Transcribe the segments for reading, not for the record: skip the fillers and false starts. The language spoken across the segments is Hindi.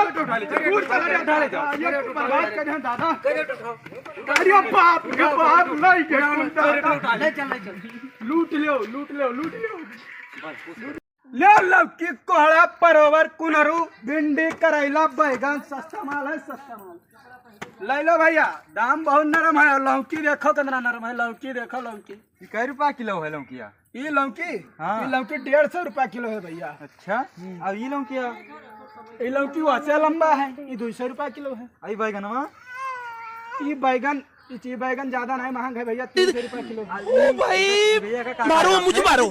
उठा ले जाओ बर्बाद कर दे दादा। अरे बाप रे बाप लई के लूट लो ले लौकी कोहड़ा परवर कुनरू भिंडी करैला बैगन सस्ता माल है सस्ता माल ले लो भैया। दाम बहुत नरम है। लौकी देखो कितना नरम है। लौकी देखो लौकी कै रुपया किलो है लौकिया? ये लौकी हाँ। ये लौकी 150 रुपया किलो है भैया। अच्छा अब ये लौकिया? ये लौकी वैसे लंबा है। ये 200 रुपया किलो है। आई बैगनवा? ये बैगन ज्यादा नहीं महंगा है भैया 300 रुपया किलो। ओ भाई मारो मुझे मारो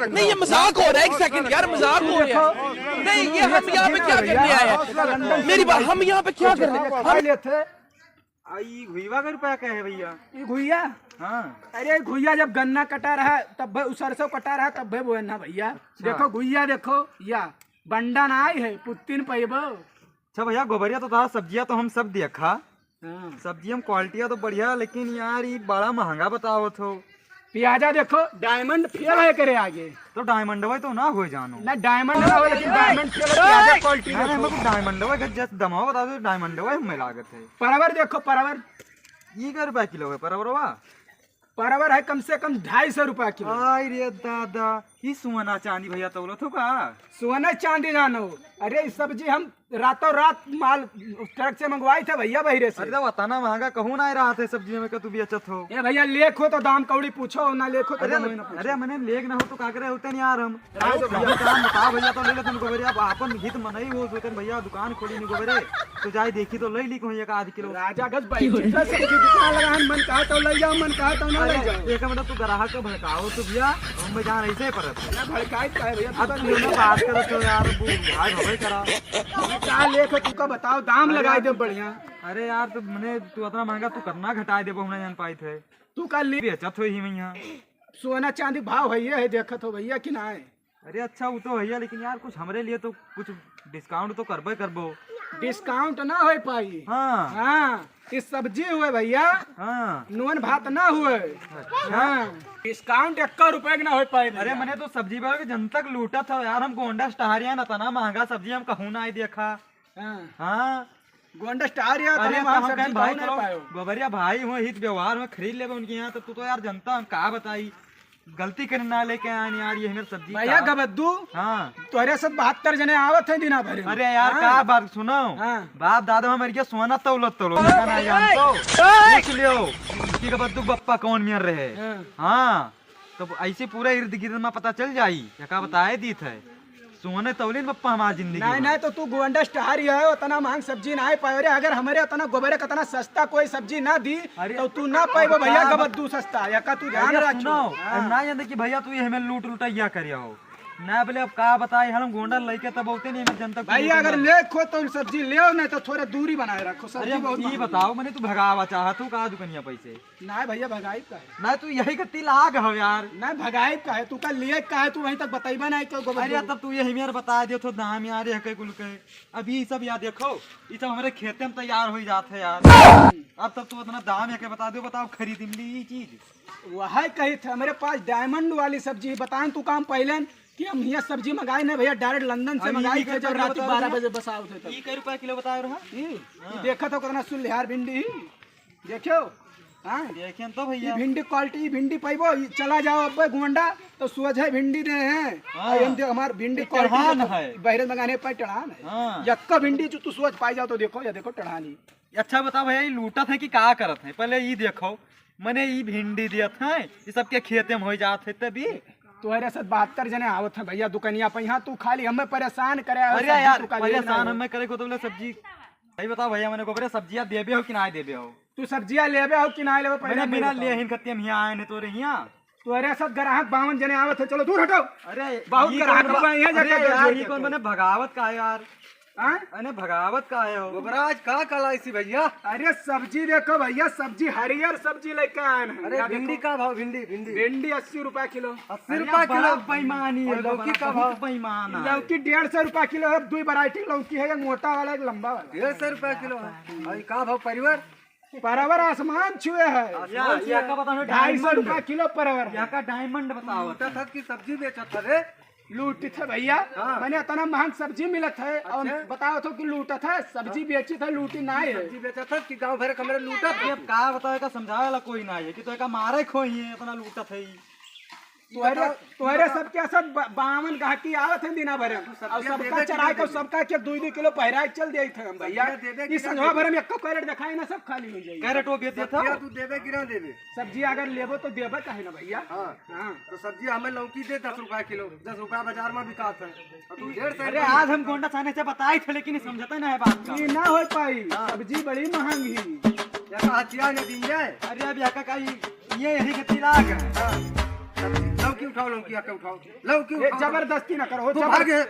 नहीं ये मजाक हो रहा है। एक सेकंड यार मजाक हो रहा है। नहीं ये हम यहाँ पे क्या करने आए हैं? मेरी बात हम यहाँ पे क्या करने थे? आई घुईवा का रुपया क्या है भैया? ये घुइया? हाँ। अरे घुइया जब गन्ना कटा रहा है तब सरसों कटा रहा है तब भाई बोए ना भैया। देखो घुइया देखो या बंडा ना आई है पुत्तीन पैबो। अच्छा भैया गोबरिया तो था सब्जियां तो हम सब देखा। सब्जियां क्वालिटियां तो बढ़िया लेकिन यार ये बड़ा महंगा बताओ तो। प्याजा देखो डायमंड फेल है करे आगे तो डायमंड तो ना हो जानो ना डायमंड ना हो लेकिन डायमंड फेल प्याजा क्वालिटी देखो। डायमंड जस्ट दमाओ बता दो डायमंड हमें लागत है। परवर देखो परवर ये क्या रुपया किलो है परवरवा? परवर है कम से कम 250 रुपया किलो। आई रे दादा ये सोना चांदी भैया तो बोलो का? सोना चांदी जानो। अरे इस सब्जी हम रातों रात माल ट्रक से मंगवाई थे भैया बहिरे से। अरे बताना महंगा कहूँ ना रहा था सब्जी में तू भी अच्छा हो। ये भैया लेख हो तो दाम कौड़ी पूछो ना लेख हो तो अरे मैंने लेख ना हो तो का करे होते नहीं यार हम बताओ भैया तो ले लेते गोबरे अब अपन हित मनई हो सोते भैया दुकान खोली नहीं गोबरे तो जाए देखी तो ले ली को एक आध किलो राजा गज भाई दुकान लगा मन कहा तो ले जाओ मन कहा तो ना ले जाओ। एक मतलब तू ग्राहक को भड़काओ तो भैया हम जहाँ ऐसे परत भड़काई का है भैया। अब तू बात करो तो यार भाई भवे करा क्या लेख हो तुका बताओ दाम लगाई दे बढ़िया। अरे यार तू मैंने तू इतना महंगा तू करना घटाए दे हमने जान पाई थे तू कल ली बेचत हो ही मैं सोना चांदी भाव है देखत हो भैया कि ना है? अरे अच्छा वो तो भैया लेकिन यार कुछ हमारे लिए तो कुछ डिस्काउंट तो करबे करबो। डिस्काउंट ना हो पाई। हाँ हाँ इस सब्जी हुए भैया। हाँ नून भात ना हुए। हाँ डिस्काउंट 1 रुपए ना हो पाए। अरे मैंने तो सब्जी वाले जनतक लूटा था यार। हम गोंडा स्टारिया ना तना महंगा सब्जी हम कहूँ ना ही देखा। हाँ गोंडा स्टार या अरे भाई गोबरिया भाई हो हित व्यवहार में खरीद ले उनके यहाँ तो तू तो यार जनता हम कहा बताई गलती करने ना लेके आए यार ये हमें सब्जी भैया गबद्दू। हाँ तोरे सब 72 जने आवत है दिना भर। अरे यार का बात सुनो बाप दादा हमारे क्या सोना तौलत देख लियो कि गबद्दू बप्पा कौन मियर रहे। हाँ तो ऐसे पूरा इर्द गिर्द में पता चल जाई क्या बताए दी थे सोने तौलीन बप्पा हमारी जिंदगी नहीं तो तू गोंडा स्टार है उतना महंग सब्जी ना पाए। अगर हमारे उतना गोबरे का इतना सस्ता कोई सब्जी ना दी तो तू ना पाए भैया गबद्दू सस्ता या का तू ध्यान रखो ना जान कि भैया तू ये हमें लूट लुटैया करिया हो ना बोले अब का बताए हम गोंडा लेके तब बहुते नहीं जनता भैया अगर ले खो तो सब्जी ले नहीं तो थोड़ा दूरी बनाए रखो। सब्जी बहुत ये बताओ मैंने तू भगावा चाहा तू कहा दुकनिया पैसे ना भैया भगाई का है ना तू यही कत्ती लाग हो यार ना भगाई का है तू का लिए का है तू वहीं तक बताइबा नहीं तो अरे तब तू यही मेरे बता दे तो दाम यार है कुल के अब ये सब याद देखो ये सब हमारे खेते में तैयार हो जाते यार। अब तब तू इतना दाम है बता दो बताओ खरीद ली ये चीज वह कही थे हमारे पास डायमंड वाली सब्जी बताएं तू काम पहले कि हम यहाँ सब्जी मंगाई नहीं भैया डायरेक्ट लंदन से मंगाई थे जब रात 12 बजे बसाओ थे तब। कै रुपया किलो बताए रहा देखा तो कितना सुल्हार भिंडी देखो। हाँ देखिए तो भैया भिंडी क्वालिटी भिंडी पाइबो चला जाओ अब गोंडा तो सुअज है भिंडी दे हैं हमारे भिंडी क्वालिटी है बहरे मंगाने पर टढ़ान है यक्का भिंडी जो तू सुअज पाई जाओ तो देखो या देखो टढ़ानी। अच्छा बताओ भैया ये लूटत है कि का करत है पहले ये देखो मैंने ये भिंडी दियत है ये सबके खेते में हो जाते तभी तुम्हारे साथ 72 जने आवत है भैया दुकनिया पे यहाँ तू खाली हमें परेशान करे। अरे यार परेशान हमें करे को तो बोले सब्जी सही बताओ भैया मैंने को सब्जियां देबे हो कि ना देबे हो? तू सब्जियां लेबे हो कि ना लेबे पहले बिना ले हिन खत्ते हम यहाँ आए ने तोरे यहाँ तुम्हारे साथ ग्राहक 52 जने आवत है चलो दूर हटो। अरे बहुत ग्राहक यहाँ जाके कौन मैंने भगावत का यार अरे भगावत का है हो गोबराज का कला इसी भैया। अरे सब्जी देखो भैया सब्जी हरियर सब्जी लेके आए हैं। अरे भिंडी का भाव भिंडी 80 रुपया किलो। 80 रुपया किलो बेईमानी है। लौकी का भाव बेईमान है। लौकी 150 रुपया किलो है। 2 वैरायटी लौकी है एक मोटा वाला एक लंबा वाला 150 रुपया किलो है। का भाव परिवार परवर आसमान छुए है। या का बताओ 250 रुपया किलो परवर। या का डायमंड बताओ की सब्जी बेचा था रे लूटी थे भैया। मैंने इतना महंग सब्जी मिलत है और बताओ तो कि लूटत है, सब्जी बेची था, लूटी ना है। सब्जी बेचा था कि गांव भर कमरे लूटा था। अब का बताए का समझावे वाला कोई ना है कि तो का मारे खोई है अपना लूटा था। तोहरे सबके सब 52 गाहकी आवत है दिना भर और सबका चराय को सबका के 2-2 किलो पहराए चल दे थे हम भैया। इस संझवा भर में एक कैरेट दिखाई ना सब खाली हो जाएगी। कैरेट वो बेच था तू देवे कि ना देवे? सब्जी अगर लेबो तो देबे काहे ना भैया। हाँ तो सब्जी हमें लौकी दे 10 रुपया किलो, 10 रुपया बाजार में बिकात है। तू 1.5 अरे आज हम गोंडा थाने से बताए थे लेकिन समझता ना है बात का। ये ना हो पाई, सब्जी बड़ी महंगी। हथिया ने दी है। अरे अब यहाँ का ये यही के तिलाक है। लौकी उठाओ, लौकी आके उठाओ, लौकी जबरदस्ती ना करो, भागे।